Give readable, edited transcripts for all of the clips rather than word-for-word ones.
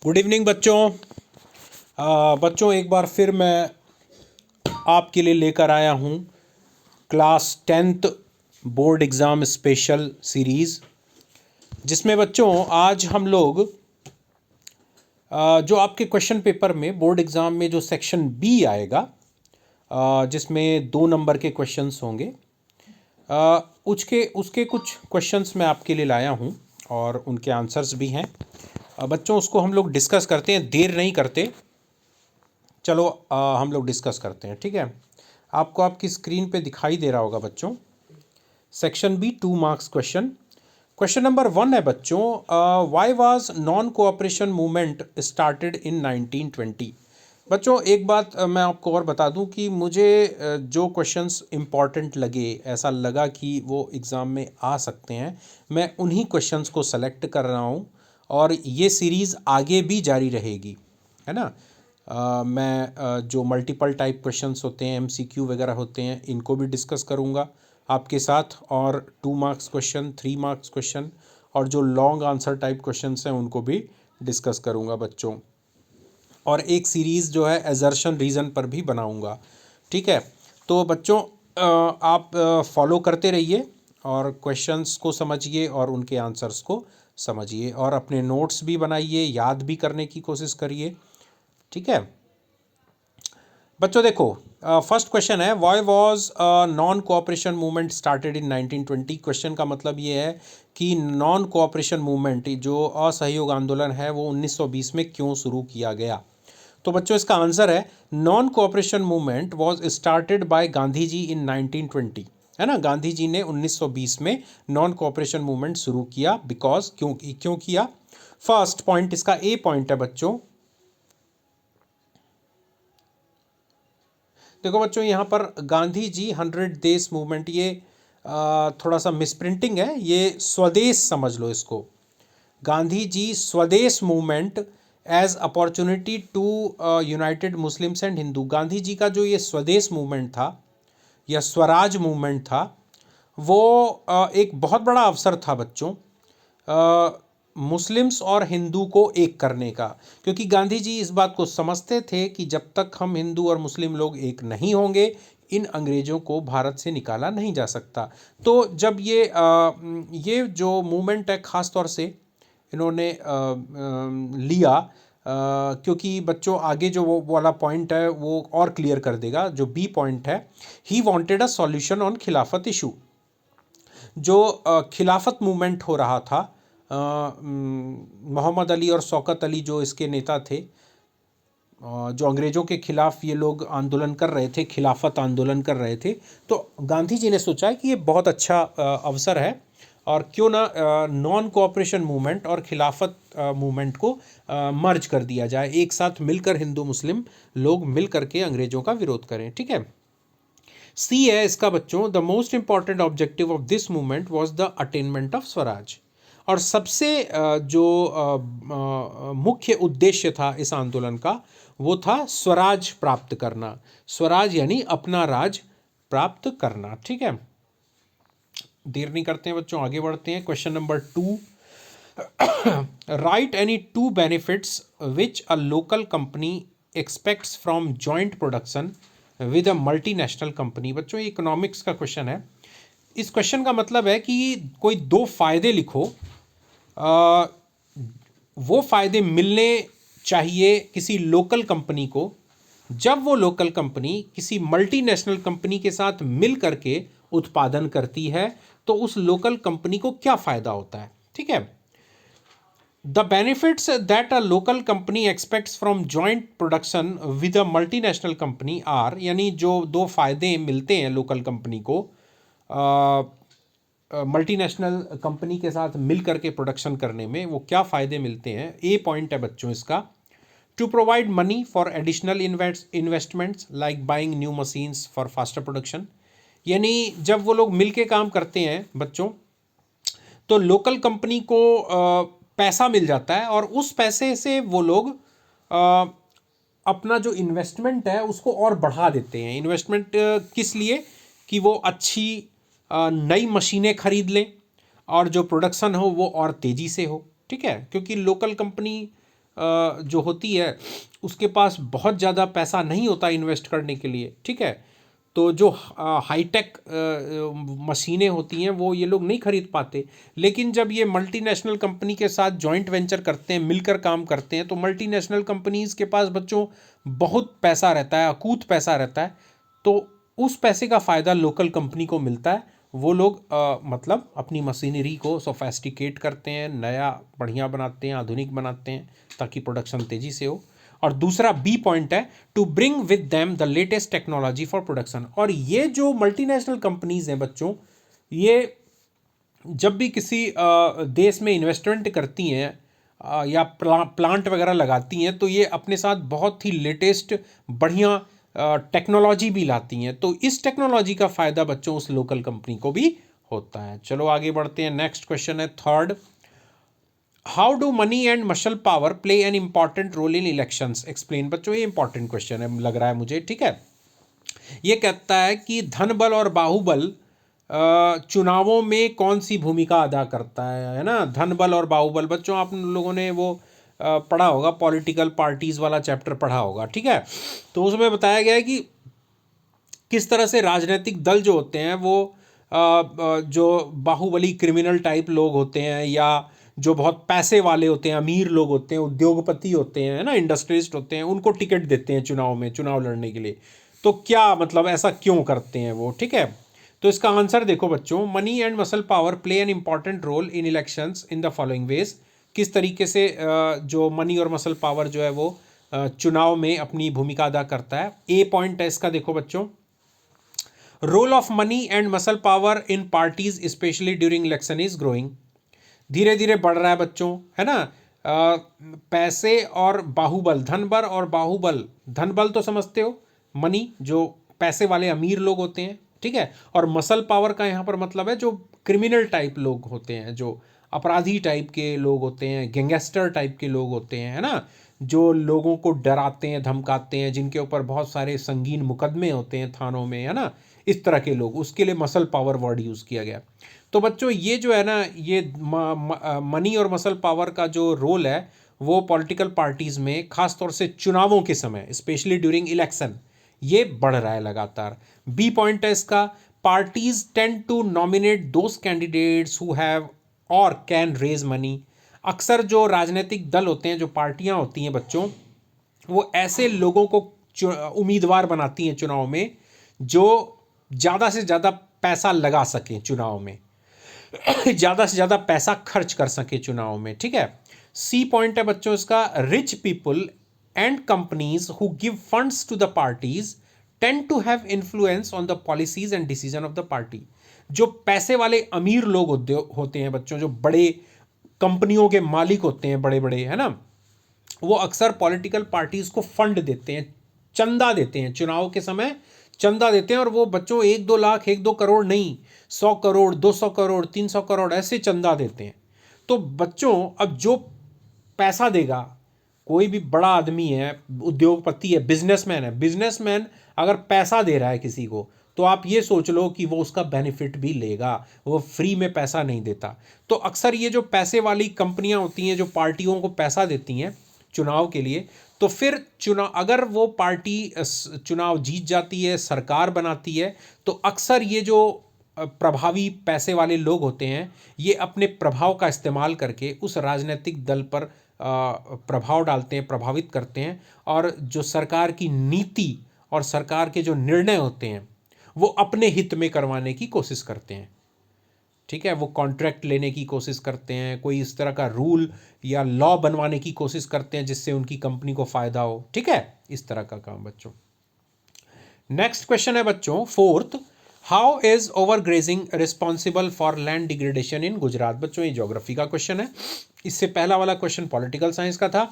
Good evening बच्चों। बच्चों एक बार फिर मैं आपके लिए लेकर आया हूँ class 10th board exam special series, जिसमें बच्चों आज हम लोग जो आपके क्वेश्चन पेपर में बोर्ड एग्ज़ाम में जो सेक्शन बी आएगा, जिसमें 2 नंबर के क्वेश्चंस होंगे, उसके उसके कुछ क्वेश्चंस मैं आपके लिए लाया हूँ और उनके आंसर्स भी हैं। बच्चों उसको हम लोग डिस्कस करते हैं, देर नहीं करते। चलो हम लोग डिस्कस करते हैं, ठीक है। आपको आपकी स्क्रीन पे दिखाई दे रहा होगा बच्चों, section B 2 marks question. Question number 1 है बच्चों, why was non cooperation movement started in 1920। बच्चों एक बात मैं आपको और बता दूं कि मुझे जो क्वेश्चंस इम्पॉर्टेंट लगे, ऐसा लगा कि वो एग्ज़ाम में आ सकते हैं, मैं उन्हीं क्वेश्चंस को सेलेक्ट कर रहा हूं और ये सीरीज़ आगे भी जारी रहेगी, है ना। मैं जो मल्टीपल टाइप क्वेश्चंस होते हैं, एमसीक्यू वगैरह होते हैं, इनको भी डिस्कस करूंगा आपके साथ, और 2 मार्क्स क्वेश्चन, 3 मार्क्स क्वेश्चन और जो लॉन्ग आंसर टाइप क्वेश्चंस हैं उनको भी डिस्कस करूंगा बच्चों। और एक सीरीज़ जो है एजर्शन रीज़न पर भी बनाऊंगा, ठीक है। तो बच्चों आप फॉलो करते रहिए और क्वेश्चंस को समझिए और उनके आंसर्स को समझिए और अपने नोट्स भी बनाइए, याद भी करने की कोशिश करिए, ठीक है। बच्चों देखो, फर्स्ट क्वेश्चन है, why was non cooperation movement started in 1920। Question का मतलब ये है कि नॉन कोऑपरेशन मूवमेंट, जो असहयोग आंदोलन है, वो 1920 में क्यों शुरू किया गया। तो बच्चों इसका आंसर है, non cooperation movement was started by Gandhi ji in 1920, है ना। गांधी जी ने 1920 में नॉन कोऑपरेशन मूवमेंट शुरू किया। बिकॉज क्यों किया। फर्स्ट पॉइंट, इसका ए पॉइंट है बच्चों। देखो बच्चों यहाँ पर गांधी जी 100 डेज मूवमेंट, ये थोड़ा सा मिसप्रिंटिंग है, ये स्वदेश समझ लो इसको। Gandhi ji Swadesh movement as opportunity to united Muslims and Hindu. Gandhi ji का जो ये स्वदेश मूवमेंट था या स्वराज मूवमेंट था, वो एक बहुत बड़ा अवसर था बच्चों मुस्लिम्स और हिंदू को एक करने का। क्योंकि गांधी जी इस बात को समझते थे कि जब तक हम हिंदू और मुस्लिम लोग एक नहीं होंगे, इन अंग्रेज़ों को भारत से निकाला नहीं जा सकता। तो जब ये जो मूवमेंट है ख़ास तौर से इन्होंने लिया, क्योंकि बच्चों आगे जो वो वाला पॉइंट है वो और क्लियर कर देगा। जो बी पॉइंट है, he wanted a solution on खिलाफत इशू। जो खिलाफत मूवमेंट हो रहा था, मोहम्मद अली और शौकत अली जो इसके नेता थे, जो अंग्रेज़ों के खिलाफ ये लोग आंदोलन कर रहे थे, खिलाफत आंदोलन कर रहे थे, तो गांधी जी ने सोचा कि ये बहुत अच्छा अवसर है और क्यों ना नॉन कोऑपरेशन मूवमेंट और खिलाफत मूवमेंट को मर्ज कर दिया जाए, एक साथ मिलकर हिंदू मुस्लिम लोग मिल करके अंग्रेज़ों का विरोध करें, ठीक है। सी है इसका बच्चों, the most important objective of this movement was the attainment of Swaraj. और सबसे जो मुख्य उद्देश्य था इस आंदोलन का, वो था स्वराज प्राप्त करना। स्वराज यानी अपना राज प्राप्त करना, ठीक है। देर नहीं करते हैं बच्चों, आगे बढ़ते हैं। Question number 2, right any 2 benefits which a local company expects from joint production with a multinational company. बच्चों ये इकोनॉमिक्स का क्वेश्चन है। इस क्वेश्चन का मतलब है कि कोई 2 फायदे लिखो, वो फायदे मिलने चाहिए किसी लोकल कंपनी को, जब वो लोकल कंपनी किसी मल्टीनेशनल कंपनी के साथ मिल करके उत्पादन करती है, तो उस लोकल कंपनी को क्या फायदा होता है, ठीक है। The benefits that a local company expects from joint production with a multinational company are, यानी जो 2 फायदे मिलते हैं लोकल कंपनी को मल्टीनेशनल कंपनी के साथ मिल करके प्रोडक्शन करने में, वो क्या फ़ायदे मिलते हैं। ए पॉइंट है बच्चों इसका, to provide money for additional investments like buying new machines for faster production. यानी जब वो लोग मिल के काम करते हैं बच्चों, तो लोकल कंपनी को पैसा मिल जाता है और उस पैसे से वो लोग अपना जो इन्वेस्टमेंट है उसको और बढ़ा देते हैं। इन्वेस्टमेंट किस लिए, कि वो अच्छी नई मशीनें खरीद लें और जो प्रोडक्शन हो वो और तेज़ी से हो, ठीक है। क्योंकि लोकल कंपनी जो होती है उसके पास बहुत ज़्यादा पैसा नहीं होता इन्वेस्ट करने के लिए, ठीक है। तो जो हाईटेक मशीनें होती हैं वो ये लोग नहीं खरीद पाते। लेकिन जब ये मल्टीनेशनल कंपनी के साथ जॉइंट वेंचर करते हैं, मिलकर काम करते हैं, तो मल्टीनेशनल कंपनीज़ के पास बच्चों बहुत पैसा रहता है, अकूत पैसा रहता है। तो उस पैसे का फ़ायदा लोकल कंपनी को मिलता है। वो लोग मतलब अपनी मशीनरी को सोफेस्टिकेट करते हैं, नया बढ़िया बनाते हैं, आधुनिक बनाते हैं, ताकि प्रोडक्शन तेज़ी से हो। और दूसरा बी पॉइंट है to bring with them the latest technology for production. और ये जो मल्टीनेशनल कंपनीज हैं बच्चों, ये जब भी किसी देश में इन्वेस्टमेंट करती हैं या प्लांट वगैरह लगाती हैं, तो ये अपने साथ बहुत ही लेटेस्ट बढ़िया टेक्नोलॉजी भी लाती हैं। तो इस टेक्नोलॉजी का फ़ायदा बच्चों उस लोकल कंपनी को भी होता है। चलो आगे बढ़ते हैं। नेक्स्ट क्वेश्चन है third, how do money and muscle power play an important role in elections, explain. बच्चों ये इंपॉर्टेंट क्वेश्चन है, लग रहा है मुझे, ठीक है। ये कहता है कि धन बल और बाहुबल चुनावों में कौन सी भूमिका अदा करता है ना। धन बल और बाहुबल बच्चों आप लोगों ने वो पढ़ा होगा, पॉलिटिकल पार्टीज़ वाला चैप्टर पढ़ा होगा, ठीक है। तो उसमें बताया गया है कि किस तरह से राजनीतिक दल जो होते हैं वो जो बाहुबली क्रिमिनल टाइप लोग होते हैं, या जो बहुत पैसे वाले होते हैं, अमीर लोग होते हैं, उद्योगपति होते हैं ना, इंडस्ट्रियलिस्ट होते हैं, उनको टिकट देते हैं चुनाव में, चुनाव लड़ने के लिए। तो क्या मतलब ऐसा क्यों करते हैं वो, ठीक है। तो इसका आंसर देखो बच्चों, money and muscle power play an important role in elections in the following ways. किस तरीके से जो मनी और मसल पावर जो है वो चुनाव में अपनी भूमिका अदा करता है। ए पॉइंट है इसका, देखो बच्चों, role of money and muscle power in parties specially during election is growing. धीरे धीरे बढ़ रहा है बच्चों, है ना। पैसे और बाहुबल, धन बल और बाहुबल, धन बल तो समझते हो, मनी जो पैसे वाले अमीर लोग होते हैं, ठीक है। और मसल पावर का यहाँ पर मतलब है जो क्रिमिनल टाइप लोग होते हैं, जो अपराधी टाइप के लोग होते हैं, गैंगस्टर टाइप के लोग होते हैं, है ना, जो लोगों को डराते हैं, धमकाते हैं, जिनके ऊपर बहुत सारे संगीन मुकदमे होते हैं थानों में, है ना, इस तरह के लोग, उसके लिए मसल पावर वर्ड यूज़ किया गया। तो बच्चों ये जो है ना, ये मनी और मसल पावर का जो रोल है वो पॉलिटिकल पार्टीज़ में ख़ास तौर से चुनावों के समय, स्पेशली ड्यूरिंग इलेक्शन, ये बढ़ रहा है लगातार। बी पॉइंट है इसका, parties tend to nominate those candidates who have or can raise money. अक्सर जो राजनीतिक दल होते हैं, जो पार्टियां होती हैं बच्चों, वो ऐसे लोगों को उम्मीदवार बनाती हैं चुनाव में जो ज़्यादा से ज़्यादा पैसा लगा सकें चुनाव में, ज़्यादा से ज़्यादा पैसा खर्च कर सके चुनाव में, ठीक है। सी पॉइंट है बच्चों इसका, rich people and companies who give funds to the parties tend to have influence on the policies and decision of the party. जो पैसे वाले अमीर लोग होते हैं बच्चों, जो बड़े कंपनियों के मालिक होते हैं, बड़े बड़े, है ना, वो अक्सर पॉलिटिकल पार्टीज को फंड देते हैं, चंदा देते हैं, चुनाव के समय चंदा देते हैं। और वो बच्चों 1-2 लाख, 1-2 करोड़ नहीं, 100 करोड़, 200 करोड़, 300 करोड़ ऐसे चंदा देते हैं। तो बच्चों अब जो पैसा देगा, कोई भी बड़ा आदमी है, उद्योगपति है, बिजनेसमैन है, बिजनेसमैन अगर पैसा दे रहा है किसी को, तो आप ये सोच लो कि वो उसका बेनिफिट भी लेगा, वो फ्री में पैसा नहीं देता। तो अक्सर ये जो पैसे वाली कंपनियां होती हैं, जो पार्टियों को पैसा देती हैं चुनाव के लिए, तो फिर चुनाव, अगर वो पार्टी चुनाव जीत जाती है, सरकार बनाती है, तो अक्सर ये जो प्रभावी पैसे वाले लोग होते हैं, ये अपने प्रभाव का इस्तेमाल करके उस राजनीतिक दल पर प्रभाव डालते हैं, प्रभावित करते हैं, और जो सरकार की नीति और सरकार के जो निर्णय होते हैं वो अपने हित में करवाने की कोशिश करते हैं, ठीक है। वो कॉन्ट्रैक्ट लेने की कोशिश करते हैं, कोई इस तरह का रूल या लॉ बनवाने की कोशिश करते हैं जिससे उनकी कंपनी को फ़ायदा हो, ठीक है, इस तरह का काम बच्चों। नेक्स्ट क्वेश्चन है बच्चों fourth, how is over grazing responsible for land degradation इन गुजरात। बच्चों ये ज्योग्राफी का क्वेश्चन है, इससे पहला वाला क्वेश्चन पॉलिटिकल साइंस का था।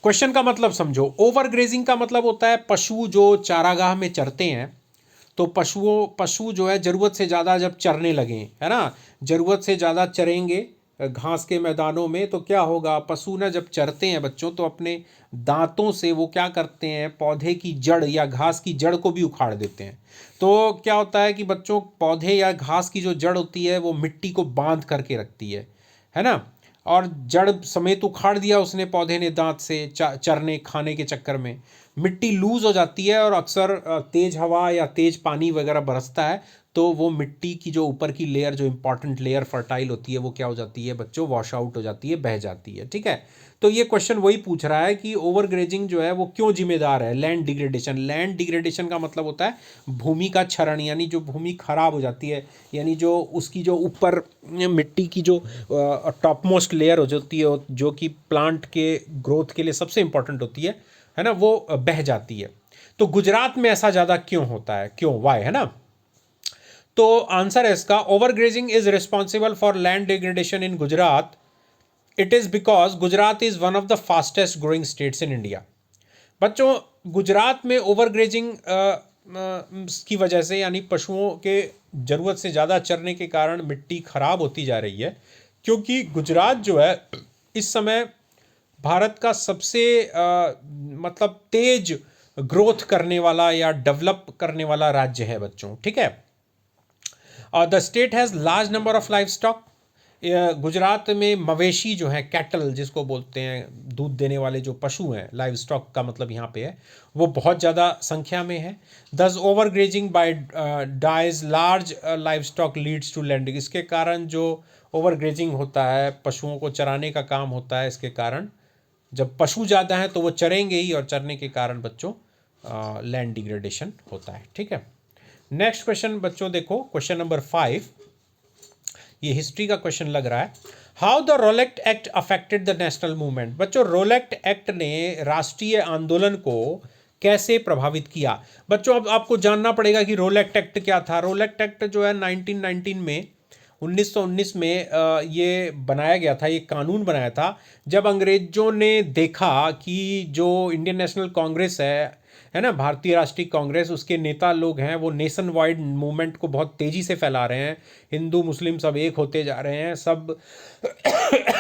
क्वेश्चन का मतलब समझो, ओवर ग्रेजिंग का मतलब होता है पशु जो चारागाह में चरते हैं, तो पशु जो है ज़रूरत से ज़्यादा जब चरने लगें, है ना, ज़रूरत से ज़्यादा चरेंगे घास के मैदानों में, तो क्या होगा, पशु ना जब चरते हैं बच्चों, तो अपने दांतों से वो क्या करते हैं, पौधे की जड़ या घास की जड़ को भी उखाड़ देते हैं। तो क्या होता है कि बच्चों, पौधे या घास की जो जड़ होती है वो मिट्टी को बांध करके रखती है ना, और जड़ समेत उखाड़ दिया उसने पौधे ने दांत से चरने खाने के चक्कर में। मिट्टी लूज हो जाती है और अक्सर तेज हवा या तेज पानी वगैरह बरसता है तो वो मिट्टी की जो ऊपर की लेयर, जो इंपॉर्टेंट लेयर फर्टाइल होती है, वो क्या हो जाती है बच्चों, वॉश आउट हो जाती है, बह जाती है। ठीक है, तो ये क्वेश्चन वही पूछ रहा है कि ओवरग्रेजिंग जो है वो क्यों जिम्मेदार है। लैंड डिग्रेडेशन, लैंड डिग्रेडेशन का मतलब होता है भूमि का क्षरण, यानी जो भूमि खराब हो जाती है, यानी जो उसकी जो ऊपर मिट्टी की जो टॉप मोस्ट लेयर हो जाती है, जो कि प्लांट के ग्रोथ के लिए सबसे इंपॉर्टेंट होती है ना, वो बह जाती है। तो गुजरात में ऐसा ज़्यादा क्यों होता है, क्यों, वाई, है ना। तो आंसर है इसका, overgrazing is responsible for land degradation in Gujarat. It is because Gujarat is one of the fastest growing states in India. बच्चों, गुजरात में ओवरग्रेजिंग की वजह से, यानी पशुओं के ज़रूरत से ज़्यादा चरने के कारण मिट्टी खराब होती जा रही है, क्योंकि गुजरात जो है इस समय भारत का सबसे मतलब तेज ग्रोथ करने वाला या डेवलप करने वाला राज्य है बच्चों। ठीक है, the state has large number of life stock. Gujarat में मवेशी जो है, कैटल जिसको बोलते हैं, दूध देने वाले जो पशु हैं, लाइव स्टॉक का मतलब यहाँ पे है, वो बहुत ज़्यादा संख्या में है। Thus overgrazing by these large livestock leads to landing. इसके कारण जो ओवर ग्रेजिंग होता है, पशुओं को चराने का काम होता है, इसके कारण जब पशु ज़्यादा हैं तो वो चरेंगे ही, और चरने के कारण बच्चों लैंड डिग्रेडेशन होता है। ठीक है, नेक्स्ट क्वेश्चन बच्चों देखो, क्वेश्चन नंबर 5, ये हिस्ट्री का क्वेश्चन लग रहा है। How the रोलेक्ट act affected the national movement. बच्चों, रोलेक्ट एक्ट ने राष्ट्रीय आंदोलन को कैसे प्रभावित किया। बच्चों, अब आपको जानना पड़ेगा कि रोलेक्ट एक्ट क्या था। रोलेक्ट एक्ट जो है 1919 में, 1919 में ये बनाया गया था, ये कानून बनाया था जब अंग्रेजों ने देखा कि जो इंडियन नेशनल कांग्रेस है ना, भारतीय राष्ट्रीय कांग्रेस, उसके नेता लोग हैं वो नेशन वाइड मूवमेंट को बहुत तेज़ी से फैला रहे हैं, हिंदू मुस्लिम सब एक होते जा रहे हैं, सब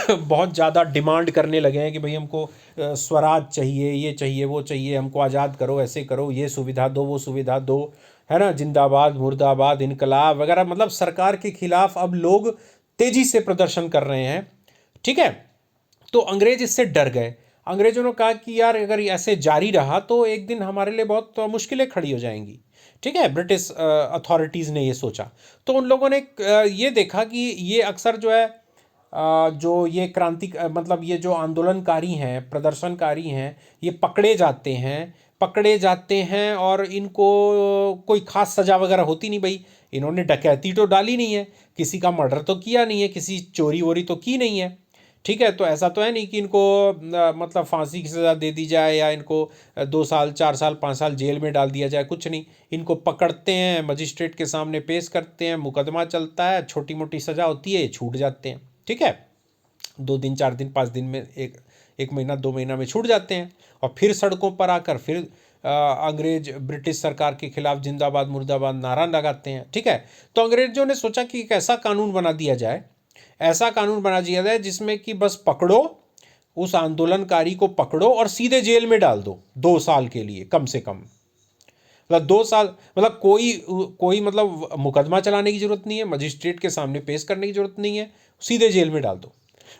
बहुत ज़्यादा डिमांड करने लगे हैं कि भाई हमको स्वराज चाहिए, ये चाहिए, वो चाहिए, हमको आज़ाद करो, ऐसे करो, ये सुविधा दो, वो सुविधा दो, है ना, जिंदाबाद मुर्दाबाद इनकलाब वगैरह, मतलब सरकार के खिलाफ अब लोग तेज़ी से प्रदर्शन कर रहे हैं। ठीक है, तो अंग्रेज इससे डर गए। अंग्रेजों ने कहा कि यार अगर ऐसे जारी रहा तो एक दिन हमारे लिए बहुत मुश्किलें खड़ी हो जाएंगी। ठीक है, ब्रिटिश अथॉरिटीज़ ने ये सोचा, तो उन लोगों ने ये देखा कि ये अक्सर जो है जो ये क्रांति मतलब ये जो आंदोलनकारी हैं, प्रदर्शनकारी हैं, ये पकड़े जाते हैं और इनको कोई ख़ास सज़ा वगैरह होती नहीं। भाई इन्होंने डकैती तो डाली नहीं है, किसी का मर्डर तो किया नहीं है, किसी चोरी वोरी तो की नहीं है। ठीक है, तो ऐसा तो है नहीं कि इनको मतलब फांसी की सज़ा दे दी जाए या इनको 2 साल 4 साल 5 साल जेल में डाल दिया जाए, कुछ नहीं। इनको पकड़ते हैं, मजिस्ट्रेट के सामने पेश करते हैं, मुकदमा चलता है, छोटी मोटी सज़ा होती है, छूट जाते हैं। ठीक है, 2 दिन 4 दिन 5 दिन में, एक महीना 2 महीना में छूट जाते हैं, और फिर सड़कों पर आकर फिर अंग्रेज ब्रिटिश सरकार के खिलाफ जिंदाबाद मुर्दाबाद नारा लगाते हैं। ठीक है, तो अंग्रेजों ने सोचा कि एक ऐसा कानून बना दिया जाए, ऐसा कानून बना दिया जाए जिसमें कि बस पकड़ो, उस आंदोलनकारी को पकड़ो और सीधे जेल में डाल दो 2 साल के लिए कम से कम। मतलब 2 साल, मतलब कोई कोई मतलब मुकदमा चलाने की जरूरत नहीं है, मजिस्ट्रेट के सामने पेश करने की जरूरत नहीं है, सीधे जेल में डाल दो।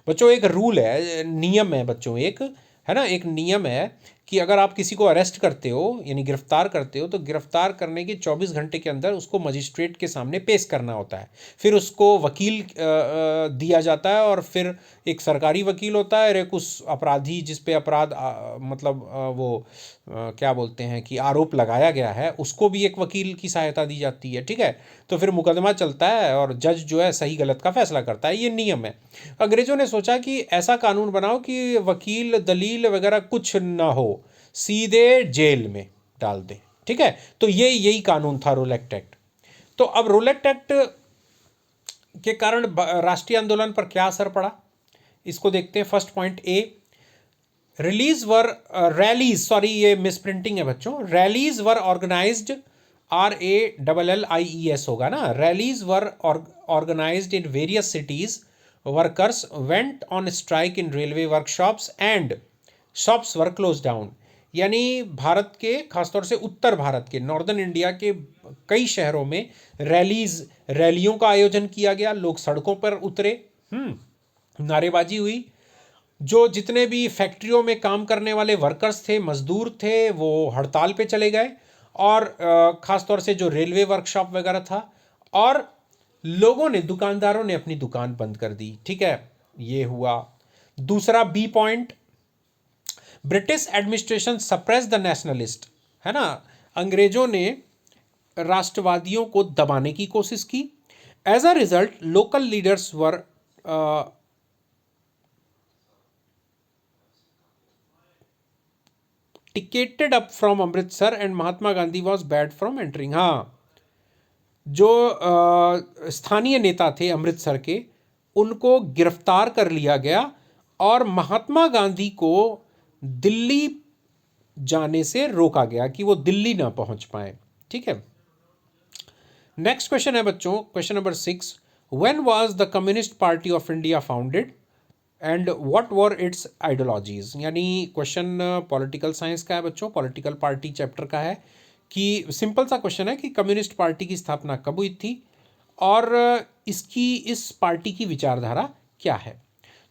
बच्चों, एक रूल है, नियम है बच्चों, एक है ना, एक नियम है कि अगर आप किसी को अरेस्ट करते हो यानी गिरफ्तार करते हो, तो गिरफ्तार करने के 24 घंटे के अंदर उसको मजिस्ट्रेट के सामने पेश करना होता है। फिर उसको वकील दिया जाता है, और फिर एक सरकारी वकील होता है और एक उस अपराधी जिस पे अपराध मतलब वो क्या बोलते हैं कि आरोप लगाया गया है, उसको भी एक वकील की सहायता दी जाती है। ठीक है, तो फिर मुकदमा चलता है और जज जो है सही गलत का फैसला करता है, ये नियम है। अंग्रेजों ने सोचा कि ऐसा कानून बनाओ कि वकील दलील वगैरह कुछ ना हो, सीधे जेल में डाल दे। ठीक है, तो यही कानून था रोलेक्ट एक्ट। तो अब रोलेक्ट एक्ट के कारण राष्ट्रीय आंदोलन पर क्या असर पड़ा, इसको देखते हैं। First point A, rallies, sorry ये मिस प्रिंटिंग है बच्चों, रैलीज वर ऑर्गेनाइज्ड, RALLIES होगा ना, rallies were organised in various cities, workers went on strike in railway workshops and shops were close down. यानी भारत के, खासतौर से उत्तर भारत के, नॉर्दर्न इंडिया के कई शहरों में रैलियों का आयोजन किया गया, लोग सड़कों पर उतरे। नारेबाजी हुई। जो जितने भी फैक्ट्रियों में काम करने वाले वर्कर्स थे, मजदूर थे, वो हड़ताल पे चले गए। और ख़ास तौर से जो रेलवे वर्कशॉप वगैरह था, और लोगों ने, दुकानदारों ने अपनी दुकान बंद कर दी। ठीक है, ये हुआ। दूसरा B point, British administration suppress the nationalist, है ना, अंग्रेजों ने राष्ट्रवादियों को दबाने की कोशिश की। As a result local leaders were ticketed up from Amritsar and Mahatma Gandhi was barred from entering. हाँ, जो स्थानीय नेता थे अमृतसर के, उनको गिरफ्तार कर लिया गया और महात्मा गांधी को दिल्ली जाने से रोका गया कि वो दिल्ली ना पहुंच पाए। ठीक है, नेक्स्ट क्वेश्चन है बच्चों, question number 6, when was the communist party of India founded and what were it's ideologies. यानी क्वेश्चन पॉलिटिकल साइंस का है बच्चों, पॉलिटिकल पार्टी चैप्टर का है, कि सिंपल सा क्वेश्चन है कि कम्युनिस्ट पार्टी की स्थापना कब हुई थी और इस पार्टी की विचारधारा क्या है।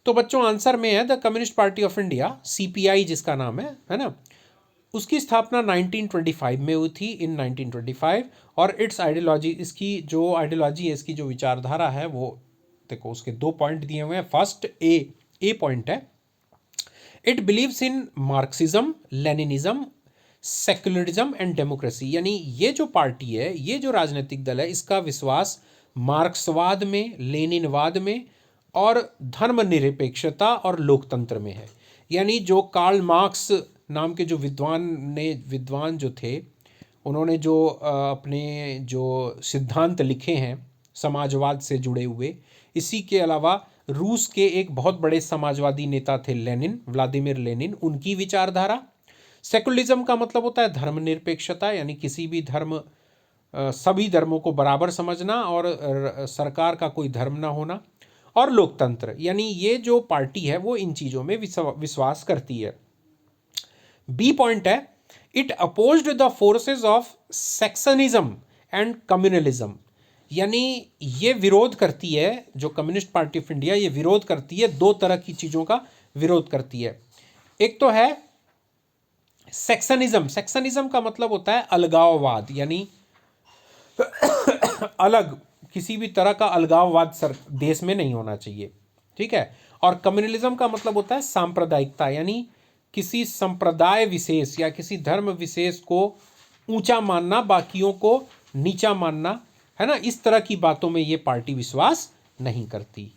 तो बच्चों आंसर में है the communist party of India, CPI जिसका नाम है ना, उसकी स्थापना 1925 में हुई थी, इन 1925। और इट्स आइडियोलॉजी, इसकी जो आइडियोलॉजी है, इसकी जो विचारधारा है, वो देखो उसके 2 पॉइंट दिए हुए हैं। फर्स्ट ए पॉइंट है, it believes in Marxism, Leninism, secularism and democracy. यानी ये जो पार्टी है, ये जो राजनीतिक दल है, इसका विश्वास मार्क्सवाद में, लेनिनवाद में और धर्मनिरपेक्षता और लोकतंत्र में है। यानी जो कार्ल मार्क्स नाम के जो विद्वान जो थे, उन्होंने जो अपने जो सिद्धांत लिखे हैं समाजवाद से जुड़े हुए, इसी के अलावा रूस के एक बहुत बड़े समाजवादी नेता थे लेनिन, व्लादिमीर लेनिन, उनकी विचारधारा। सेकुलरिज्म का मतलब होता है धर्मनिरपेक्षता, यानी किसी भी धर्म, सभी धर्मों को बराबर समझना और सरकार का कोई धर्म ना होना। और लोकतंत्र, यानी ये जो पार्टी है वो इन चीज़ों में विश्वास करती है। बी पॉइंट है, it opposed the forces of sectionism and communalism. यानी ये विरोध करती है, जो कम्युनिस्ट पार्टी ऑफ इंडिया, ये विरोध करती है, 2 तरह की चीज़ों का विरोध करती है। एक तो है सेक्शनिज्म। सेक्शनिज्म का मतलब होता है अलगाववाद, यानी अलग, किसी भी तरह का अलगाववाद देश में नहीं होना चाहिए। ठीक है, और कम्युनलिज्म का मतलब होता है सांप्रदायिकता, यानी किसी संप्रदाय विशेष या किसी धर्म विशेष को ऊंचा मानना, बाकियों को नीचा मानना, है ना, इस तरह की बातों में ये पार्टी विश्वास नहीं करती।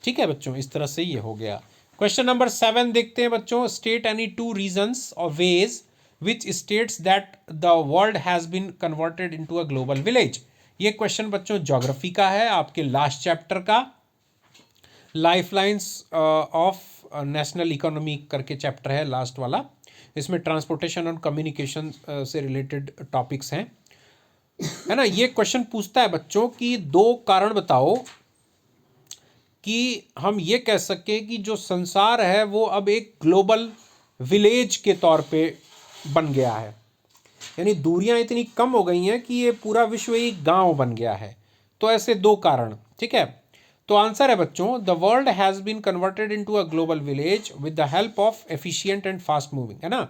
ठीक है बच्चों, इस तरह से ये हो गया। क्वेश्चन नंबर 7 देखते हैं बच्चों, state any 2 reasons or ways which states that the world has been converted into a global village. ये क्वेश्चन बच्चों ज्योग्राफी का है, आपके लास्ट चैप्टर का, लाइफलाइंस ऑफ नेशनल इकोनॉमी करके चैप्टर है लास्ट वाला। इसमें ट्रांसपोर्टेशन और कम्युनिकेशन से रिलेटेड टॉपिक्स हैं, है ना। ये क्वेश्चन पूछता है बच्चों कि 2 कारण बताओ कि हम ये कह सकें कि जो संसार है वो अब एक ग्लोबल विलेज के तौर पे बन गया है, यानी दूरियां इतनी कम हो गई हैं कि ये पूरा विश्व एक गांव बन गया है। तो ऐसे 2 कारण। ठीक है, तो आंसर है बच्चों, the world has been converted into a global village with the help of efficient and fast moving, है ना।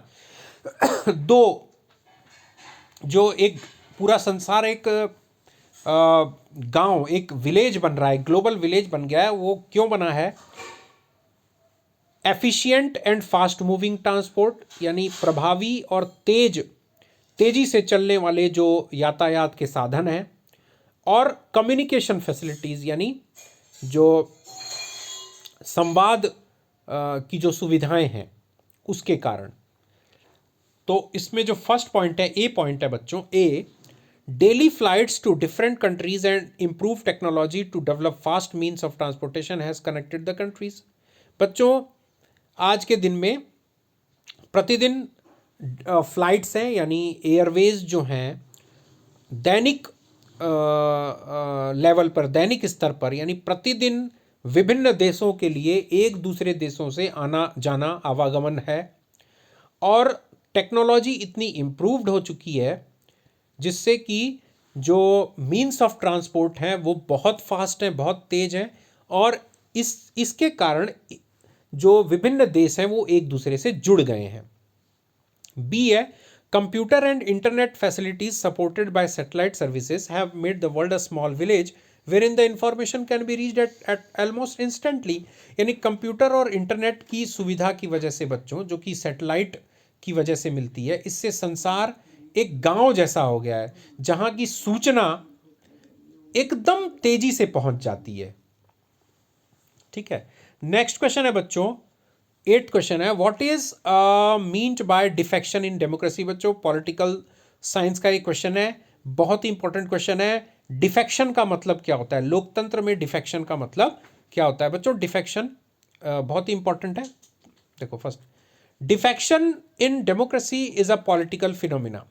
2, जो एक पूरा संसार एक गांव, एक विलेज बन रहा है, ग्लोबल विलेज बन गया है, वो क्यों बना है? Efficient and fast moving transport, यानी प्रभावी और तेजी से चलने वाले जो यातायात के साधन हैं, और कम्युनिकेशन फैसिलिटीज़, यानी जो संवाद की जो सुविधाएं हैं उसके कारण। तो इसमें जो फर्स्ट पॉइंट है, ए पॉइंट है बच्चों, A, daily flights to different countries and improve technology to develop fast means of transportation has connected the countries. बच्चों आज के दिन में प्रतिदिन फ्लाइट्स हैं, यानी एयरवेज जो हैं, दैनिक लेवल पर, दैनिक स्तर पर, यानी प्रतिदिन विभिन्न देशों के लिए एक दूसरे देशों से आना जाना आवागमन है। और टेक्नोलॉजी इतनी इम्प्रूव्ड हो चुकी है जिससे कि जो मीन्स ऑफ ट्रांसपोर्ट हैं वो बहुत फास्ट हैं, बहुत तेज़ हैं, और इसके कारण जो विभिन्न देश हैं वो एक दूसरे से जुड़ गए हैं। बी है computer and internet facilities supported by satellite services have made the world a small village wherein the information can be reached at almost instantly। यानी कंप्यूटर और इंटरनेट की सुविधा की वजह से बच्चों, जो कि सैटेलाइट की वजह से मिलती है, इससे संसार एक गांव जैसा हो गया है जहां की सूचना एकदम तेजी से पहुंच जाती है। ठीक है, नेक्स्ट क्वेश्चन है बच्चों, 8th क्वेश्चन है, what is meant by defection in democracy. बच्चों पॉलिटिकल साइंस का एक क्वेश्चन है, बहुत ही इंपॉर्टेंट क्वेश्चन है। डिफेक्शन का मतलब क्या होता है, लोकतंत्र में डिफेक्शन का मतलब क्या होता है। बच्चों डिफेक्शन बहुत ही इंपॉर्टेंट है। देखो first, defection in democracy is a political phenomena.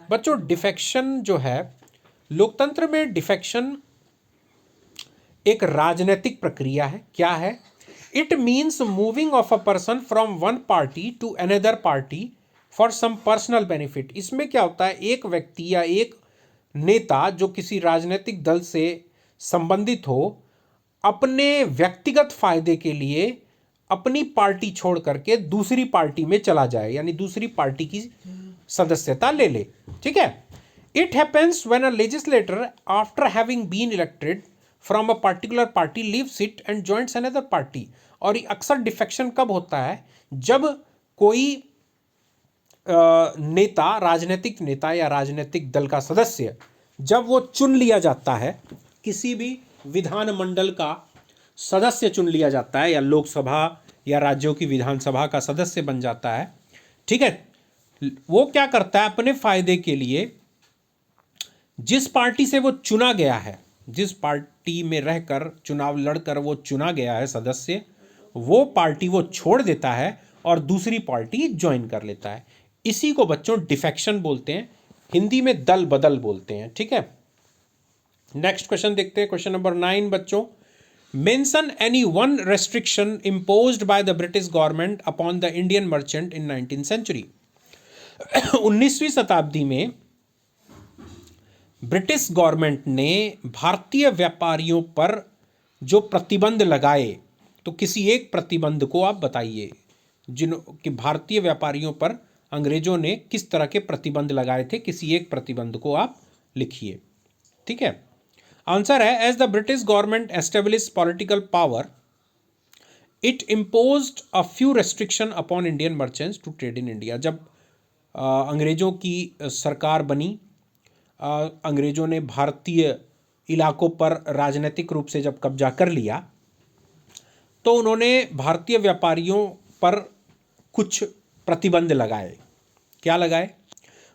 बच्चों डिफेक्शन जो है लोकतंत्र में, डिफेक्शन एक राजनीतिक प्रक्रिया है। क्या है? It means moving of a person from one party to another party for some personal benefit. इसमें क्या होता है, एक व्यक्ति या एक नेता जो किसी राजनीतिक दल से संबंधित हो, अपने व्यक्तिगत फायदे के लिए अपनी पार्टी छोड़ करके दूसरी पार्टी में चला जाए, यानी दूसरी पार्टी की सदस्यता ले ले। ठीक है, it happens when a legislator after having been elected from a particular party leaves it and joints another party. और ये अक्सर डिफेक्शन कब होता है, जब कोई नेता, राजनीतिक नेता या राजनीतिक दल का सदस्य, जब वो चुन लिया जाता है, किसी भी विधानमंडल का सदस्य चुन लिया जाता है, या लोकसभा या राज्यों की विधानसभा का सदस्य बन जाता है। ठीक है, वो क्या करता है, अपने फायदे के लिए जिस पार्टी से वो चुना गया है, जिस पार्टी में रहकर चुनाव लड़कर वो चुना गया है सदस्य, वो पार्टी वो छोड़ देता है और दूसरी पार्टी ज्वाइन कर लेता है। इसी को बच्चों डिफेक्शन बोलते हैं, हिंदी में दल बदल बोलते हैं। ठीक है, नेक्स्ट क्वेश्चन देखते हैं, क्वेश्चन नंबर 9 बच्चों, mention any one restriction imposed by the British government upon the Indian merchant in 19th century. 19वीं शताब्दी में ब्रिटिश गवर्नमेंट ने भारतीय व्यापारियों पर जो प्रतिबंध लगाए, तो किसी एक प्रतिबंध को आप बताइए, कि भारतीय व्यापारियों पर अंग्रेजों ने किस तरह के प्रतिबंध लगाए थे, किसी एक प्रतिबंध को आप लिखिए। ठीक है, आंसर है, as the British government establish political power it imposed a few restriction upon Indian merchants to trade in India. जब अंग्रेजों की सरकार बनी, अंग्रेजों ने भारतीय इलाकों पर राजनीतिक रूप से जब कब्जा कर लिया, तो उन्होंने भारतीय व्यापारियों पर कुछ प्रतिबंध लगाए। क्या लगाए?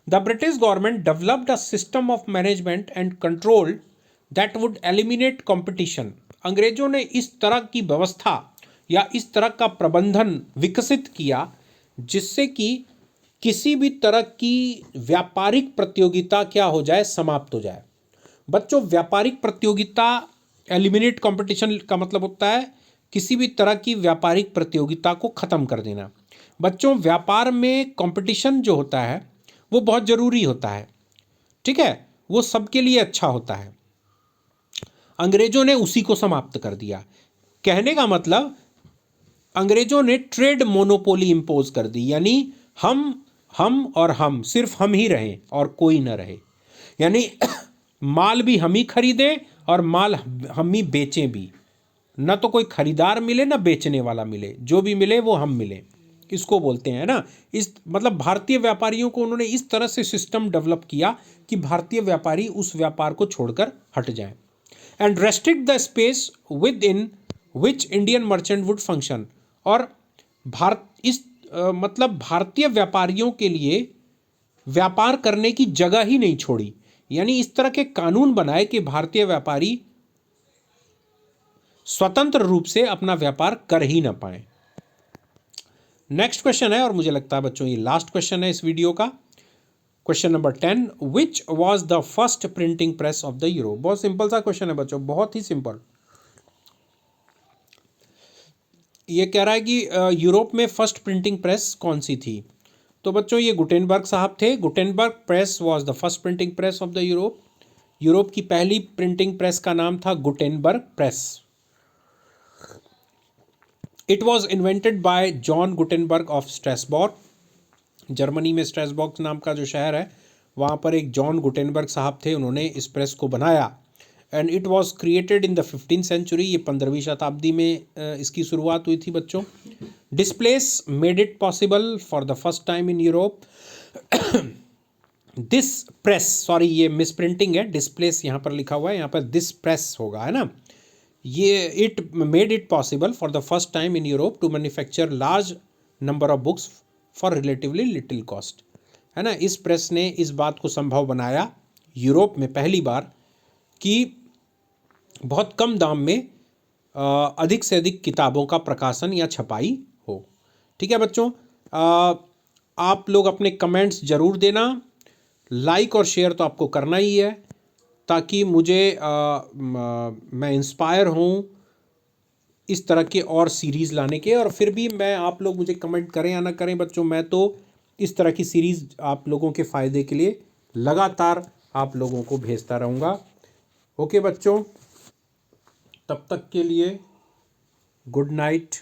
The British government developed a system of management and control that would eliminate competition. अंग्रेजों ने इस तरह की व्यवस्था या इस तरह का प्रबंधन विकसित किया जिससे कि किसी भी तरह की व्यापारिक प्रतियोगिता क्या हो जाए, समाप्त हो जाए। बच्चों व्यापारिक प्रतियोगिता, एलिमिनेट कंपटीशन का मतलब होता है किसी भी तरह की व्यापारिक प्रतियोगिता को ख़त्म कर देना। बच्चों व्यापार में कंपटीशन जो होता है वो बहुत ज़रूरी होता है। ठीक है, वो सबके लिए अच्छा होता है। अंग्रेजों ने उसी को समाप्त कर दिया। कहने का मतलब अंग्रेजों ने ट्रेड मोनोपोली इम्पोज कर दी, यानी हम और हम, सिर्फ हम ही रहें और कोई ना रहे। यानी माल भी हम ही खरीदें और माल हम ही बेचें भी, ना तो कोई खरीदार मिले ना बेचने वाला मिले, जो भी मिले वो हम मिले। इसको बोलते हैं ना, इस मतलब भारतीय व्यापारियों को उन्होंने इस तरह से सिस्टम डेवलप किया कि भारतीय व्यापारी उस व्यापार को छोड़कर हट जाएं। And restrict the space with in which Indian merchant would function. और मतलब भारतीय व्यापारियों के लिए व्यापार करने की जगह ही नहीं छोड़ी, यानी इस तरह के कानून बनाए कि भारतीय व्यापारी स्वतंत्र रूप से अपना व्यापार कर ही ना पाए। नेक्स्ट क्वेश्चन है, और मुझे लगता है बच्चों ये लास्ट क्वेश्चन है इस वीडियो का, question number 10, which was the first printing press of the Europe. बहुत सिंपल सा क्वेश्चन है बच्चों, बहुत ही सिंपल। ये कह रहा है कि यूरोप में फर्स्ट प्रिंटिंग प्रेस कौन सी थी। तो बच्चों ये गुटेनबर्ग साहब थे। Gutenberg press was the first printing press of the Europe. Europe की पहली प्रिंटिंग प्रेस का नाम था Gutenberg press. It was invented by John Gutenberg of Strasbourg. Germany में स्ट्रेसबॉर्ग नाम का जो शहर है वहाँ पर एक जॉन गुटेनबर्ग साहब थे, उन्होंने इस प्रेस को बनाया। And it was created in the 15th century, ये 15वीं शताब्दी में इसकी शुरुआत हुई थी बच्चों। This press made it possible for the first time in Europe. This press, sorry ये मिस प्रिंटिंग है, डिस्प्लेस यहाँ पर लिखा हुआ है, यहाँ पर दिस प्रेस होगा, है ना। ये it made it possible for the first time in Europe to manufacture large number of books for relatively little cost, है ना। इस प्रेस ने इस बात को संभव बनाया यूरोप में पहली बार कि बहुत कम दाम में अधिक से अधिक किताबों का प्रकाशन या छपाई हो। ठीक है बच्चों, आप लोग अपने कमेंट्स ज़रूर देना, लाइक और शेयर तो आपको करना ही है ताकि मुझे मैं इंस्पायर हूँ इस तरह के और सीरीज़ लाने के। और फिर भी मैं, आप लोग मुझे कमेंट करें या ना करें बच्चों, मैं तो इस तरह की सीरीज़ आप लोगों के फ़ायदे के लिए लगातार आप लोगों को भेजता रहूँगा। ओके बच्चों, तब तक के लिए गुड नाइट।